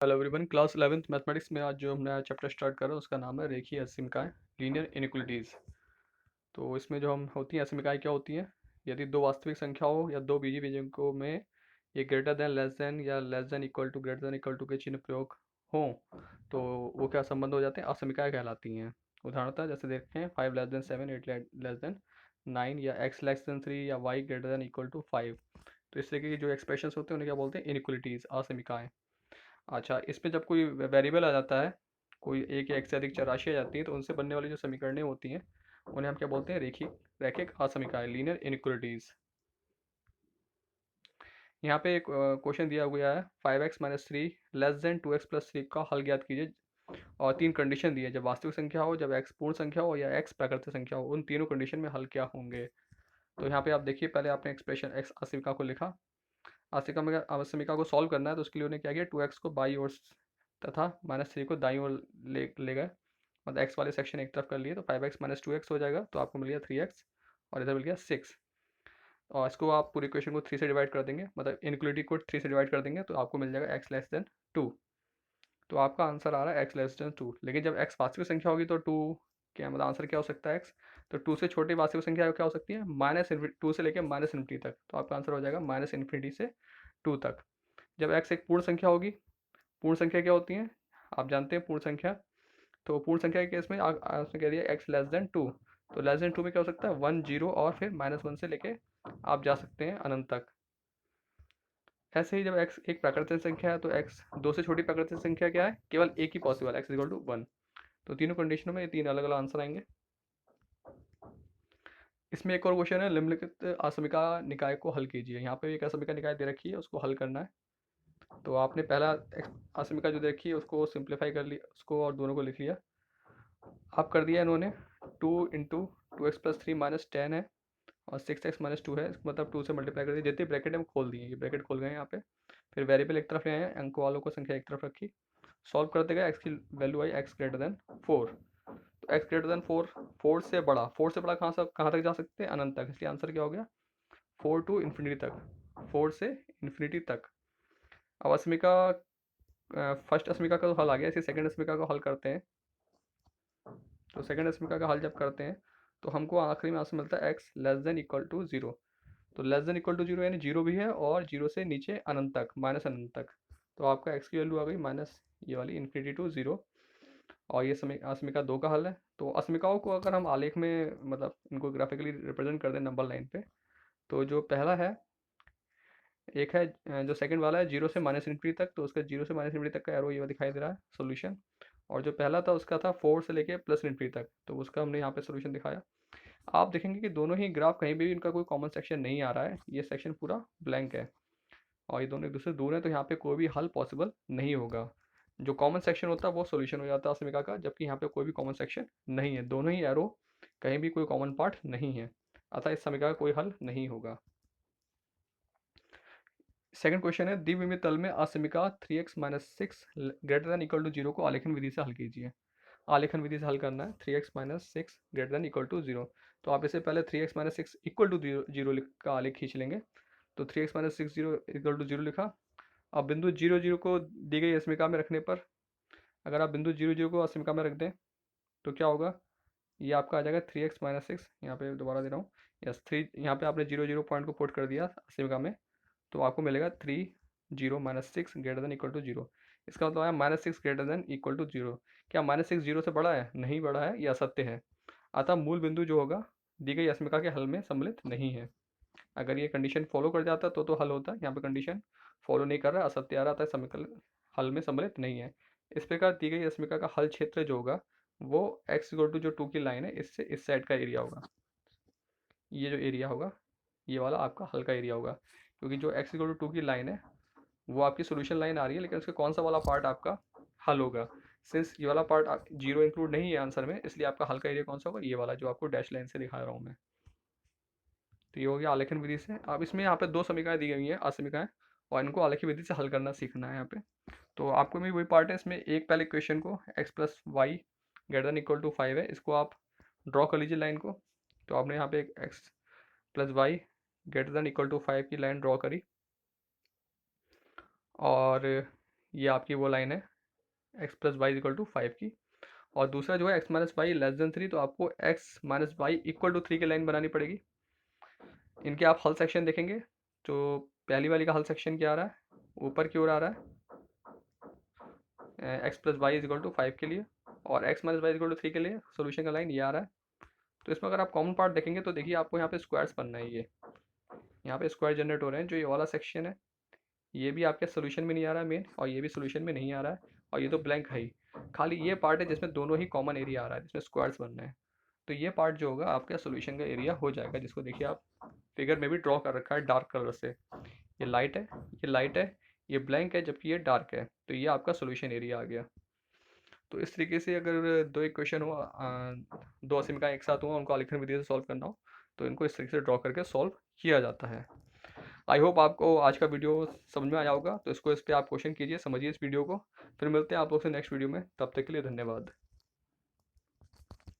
Hello everyone, class 11th mathematics में आज जो हम नया चैप्टर स्टार्ट कर रहे हैं उसका नाम है रेखीय असीमिकाएं, लीनियर इनइक्वलिटीज़। तो इसमें जो हम होती हैं असीमिकाएं क्या होती हैं? यदि दो वास्तविक संख्याओं या दो बीजीय व्यंजकों में ये ग्रेटर देन, लेस देन या less than equal to, greater than equal to के चिन्ह प्रयोग हों तो वो क्या संबंध हो जाते हैं? असीमिकाएं कहलाती हैं। उदाहरणतः जैसे देखें 5 लेस देन 7, 8 लेस देन 9 या x लेस देन 3 या y greater than equal to 5। तो इस तरीके की जो एक्सप्रेशंस होते हैं उन्हें क्या बोलते हैं? इनइक्वलिटीज़, असीमिकाएं। अच्छा, इसमें जब कोई वेरिएबल आ जाता है, कोई एक या एक से अधिक राशि आ जाती है, तो उनसे बनने वाली जो समीकरणें होती हैं उन्हें हम क्या बोलते हैं? रैखिक असमीकाएं, लीनियर इनइक्वलिटीज। यहाँ पे एक क्वेश्चन दिया हुआ है 5x-3 लेस देन 2x+3 का हल ज्ञात कीजिए। और तीन कंडीशन दी है, जब वास्तविक संख्या हो, जब x पूर्ण संख्या हो या x प्राकृतिक संख्या हो, उन तीनों कंडीशन में हल क्या होंगे। तो यहाँ पे आप देखिए, पहले आपने एक्सप्रेशन x असीमिका को लिखा। असीमिका को सॉल्व करना है तो उसके लिए उन्हें क्या किया, 2x को बाई ओर तथा -3 को दाईं ओर ले गए। मतलब x वाले सेक्शन एक तरफ कर लिए तो 5x-2x हो जाएगा, तो आपको मिल गया 3x और इधर मिल गया 6। और इसको आप पूरी इक्वेशन को 3 से डिवाइड कर देंगे, मतलब इनइक्वलिटी को 3 से डिवाइड कर देंगे तो आपको मिल जाएगा x लेस देन 2। तो आपका आंसर आ रहा है x लेस देन 2। लेकिन जब x वास्तविक संख्या होगी तो 2 क्या, मतलब आंसर क्या हो सकता है x? तो 2 से छोटी वास्तविक संख्या क्या हो सकती है? -2 से लेकर -इन्फिनिटी तक। तो आपका आंसर हो जाएगा -इन्फिनिटी से 2 तक। जब x एक पूर्ण संख्या होगी, पूर्ण संख्या क्या होती है आप जानते हैं? पूर्ण संख्या, तो पूर्ण संख्या के केस में उसने कह दिया x लेस देन 2। तो लेस देन 2 में क्या हो सकता है? 1 0 और फिर -1 से लेके आप जा सकते हैं अनंत तक। ऐसे ही जब x एक प्राकृतिक संख्या है तो x दो से छोटी प्राकृतिक संख्या क्या है? केवल एक ही पॉसिबल, x इक्वल टू 1। तो तीनों कंडीशनों में ये तीन अलग अलग आंसर आएंगे। इसमें एक और क्वेश्चन है, निम्नलिखित असमिका निकाय को हल कीजिए। यहाँ पे एक असमिका निकाय दे रखी है, उसको हल करना है। तो आपने पहला असमिका जो दे रखी है उसको सिंप्लीफाई कर लिया, उसको और दोनों को लिख लिया। आप कर दिया इन्होंने 2 इंटू 2x+3 -10 है और 6x-2 है, मतलब 2 से मल्टीप्लाई कर दिया। जितनी ब्रैकेट है वो खोल दिए, ये ब्रैकेट खोल गए यहाँ पे। फिर वेरिएबल एक तरफ ले आए, अंक वालों को संख्या एक तरफ रखी। सॉल्व करते गए, एक्स की वैल्यू आई x ग्रेटर देन 4। तो x ग्रेटर देन 4, 4 से बड़ा, 4 से बड़ा कहाँ तक जा सकते हैं? अनंत तक। इसलिए आंसर क्या हो गया? 4 टू इन्फिनिटी तक, 4 से इन्फिनिटी तक। अब अस्मिका, फर्स्ट अस्मिका का तो हल आ गया, इसी सेकंड अस्मिका का हल करते हैं। तो सेकंड अस्मिका का हल जब करते हैं तो हमको आखिरी में आंसर मिलता है x less than equal to 0। तो लेस देन इक्वल टू 0 यानी 0 भी है और 0 से नीचे अनंत तक, माइनस अनंत तक। तो आपका x की वैल्यू आ गई माइनस ये वाली इन्फिनिटी टू 0। और ये अस्मिका 2 का हल है। तो अस्मिकाओं को अगर हम आलेख में, मतलब इनको ग्राफिकली रिप्रेजेंट कर दें नंबर लाइन पे, तो जो पहला है, एक है जो सेकंड वाला है 0 से -इन्फिनिटी तक, तो उसका 0 से -इन्फिनिटी तक का एरो ये दिखाई दे रहा है सोल्यूशन। और जो पहला था उसका था 4 से लेके +इन्फिनिटी तक, तो उसका हमने यहाँ पे सोल्यूशन दिखाया। आप देखेंगे कि दोनों ही ग्राफ, कहीं भी इनका कोई कॉमन सेक्शन नहीं आ रहा है, ये सेक्शन पूरा ब्लैंक है और ये दोनों एक दूसरे से दूर है, तो यहाँ पे कोई भी हल पॉसिबल नहीं होगा। जो कॉमन सेक्शन होता है वो सोल्यूशन हो जाता है असमिका का, जबकि यहाँ पे कोई भी कॉमन सेक्शन नहीं है, दोनों ही एरो, कहीं भी कोई कॉमन पार्ट नहीं है, अतः इस समीकरण का कोई हल नहीं होगा। सेकंड क्वेश्चन है, द्विविमीय तल में असमिका 3x-6 greater than equal to 0 को आलेखन विधि से हल कीजिए। आलेखन विधि से हल करना है 3x-6 greater than equal to 0। तो आप इसे पहले 3x-6 इक्वल टू 0 का आलेख खींच लेंगे। तो 3x-6 0 इक्वल टू 0 लिखा। अब बिंदु 0 0 को दी गई असमिका में रखने पर, अगर आप बिंदु 0 0 को असमिका में रख दें तो क्या होगा? ये आपका आ जाएगा 3x-6, यहाँ पे दोबारा दे रहा हूँ, यस 3, यहाँ पे आपने 0 0 पॉइंट को पुट कर दिया असमिका में, तो आपको मिलेगा 3 0 -6 ग्रेटर देन इक्वल टू 0। इसका मतलब है -6 ग्रेटर देन इक्वल टू 0। क्या -6 0 से बड़ा है? नहीं बड़ा है, ये असत्य है। अतः मूल बिंदु जो होगा दी गई अस्मिका के हल में सम्मिलित नहीं है। अगर ये कंडीशन फॉलो कर जाता तो हल होता, यहाँ पे कंडीशन फॉलो नहीं कर रहा, असत्य आ रहा था, समीकरण हल में सम्मिलित नहीं है। इस प्रकार दी गई अस्मिका का हल क्षेत्र जो होगा वो x इक्वल टू जो 2 की लाइन है इससे इस साइड का एरिया होगा। ये जो एरिया होगा ये वाला आपका हल का एरिया होगा, क्योंकि जो x इक्वल टू 2 की लाइन है वो आपकी सोल्यूशन लाइन आ रही है, लेकिन उसका कौन सा वाला पार्ट आपका हल होगा? सिंस ये वाला पार्ट जीरो इंक्लूड नहीं है आंसर में, इसलिए आपका हल का एरिया कौन सा होगा? ये वाला जो आपको डैश लाइन से दिखा रहा हूँ मैं। तो ये हो गया आलेखन विधि से। अब इसमें यहाँ पे दो समीकरण दी गई हैं, असमीकरण, और इनको आलेखी विधि से हल करना सीखना है यहाँ पे। तो आपको भी वही पार्ट है इसमें। एक पहले इक्वेशन को x plus y greater than equal to 5 है, इसको आप ड्रॉ कर लीजिए लाइन को। तो आपने यहाँ पे x plus y greater than equal to 5 की लाइन ड्रॉ करी, और ये आपकी वो लाइन है x plus y equal to 5 की। और दूसरा जो है x minus y less than 3, तो आपको x minus y equal to 3 की लाइन बनानी पड़ेगी। इनके आप हल सेक्शन देखेंगे तो पहली वाली का हल सेक्शन क्या आ रहा है, ऊपर की ओर आ रहा है x plus y equal to 5 के लिए, और x minus y equal to 3 के लिए सोल्यूशन का लाइन ये आ रहा है। तो इसमें अगर आप कॉमन पार्ट देखेंगे तो देखिए आपको यहाँ पे स्क्वायर्स बनना है, ये यहाँ पे स्क्वायर जनरेट हो रहे हैं। जो ये वाला सेक्शन है ये भी आपके सोल्यूशन में नहीं आ रहा है मेन, और ये भी सोल्यूशन में नहीं आ रहा है, और ये तो ब्लैंक है ही। खाली ये पार्ट है जिसमें दोनों ही कॉमन एरिया आ रहा है, जिसमें स्क्वायर्स बनना है। तो ये पार्ट जो होगा आपका सोल्यूशन का एरिया हो जाएगा, जिसको देखिए आप फिगर में भी ड्रॉ कर रखा है डार्क कलर से। ये लाइट है, ये लाइट है, ये ब्लैंक है, जबकि ये डार्क है। तो ये आपका सोल्यूशन एरिया आ गया। तो इस तरीके से अगर दो इक्वेशन हो, दो असमीकरण एक साथ हो, उनको आलेखन विधि से सॉल्व करना हो, तो इनको इस तरीके से ड्रॉ करके सॉल्व किया जाता है। आई होप आपको आज का वीडियो समझ में आया होगा। तो इस पर आप क्वेश्चन कीजिए, समझिए इस वीडियो को। फिर मिलते हैं आप लोग से नेक्स्ट वीडियो में, तब तक के लिए धन्यवाद।